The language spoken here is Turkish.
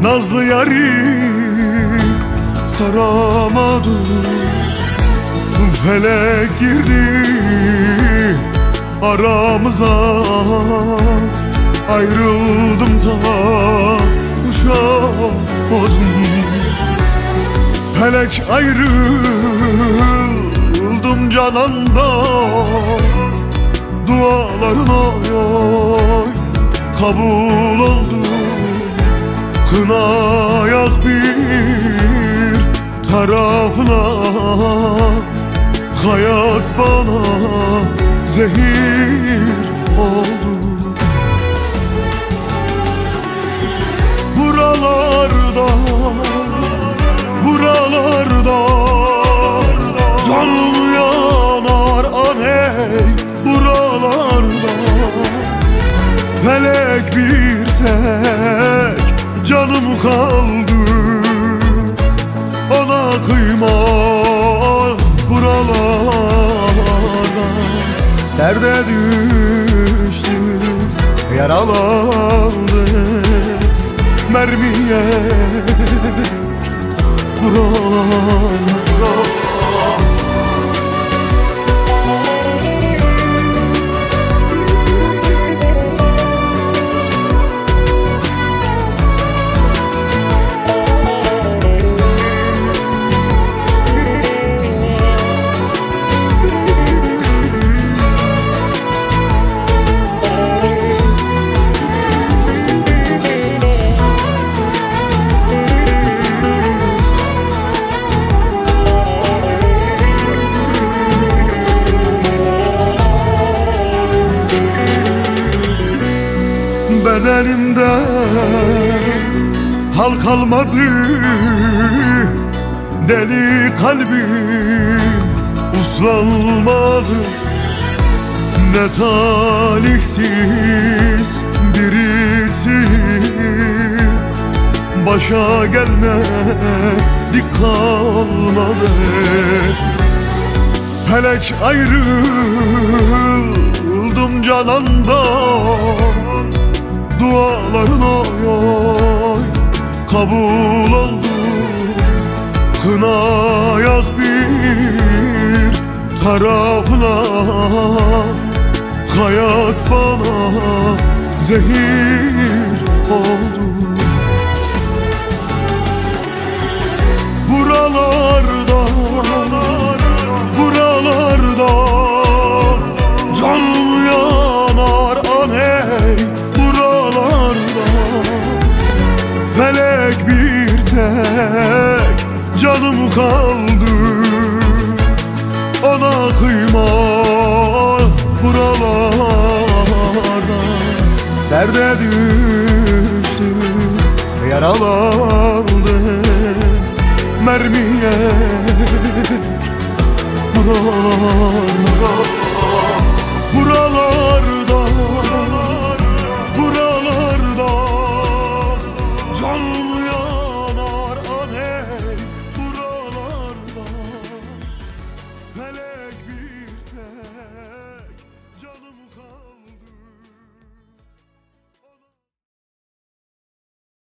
nazlı yarim saramadım. Felek girdi aramıza, ayrıldım da uçamadım. Felek ayrıldım canandan, duaların oy oy kabul oldu. Kına yak bir tarafına, hayat bana zehir oldu. Buralarda, buralarda canım yanar aney. Buralarda felek bir tek canım kaldı, ona kıyma. Buralarda derde düştüm, yaralandım mermiye. Buralarda bedenimde hal kalmadı, deli kalbim uslanmadı. Ne talihsiz birisi başa gelmedik kalmadı. Felek ayrıldım canandan, duaların oy oy kabul oldu. Kına yak bir tarafına, hayat bana zehir oldu. Buralarda, buralarda canım yanar aney. Buralarda felek bir tek canım kaldı, ona kıyma. Buralarda derde düştüm, yaralandım mermiye. Buralarda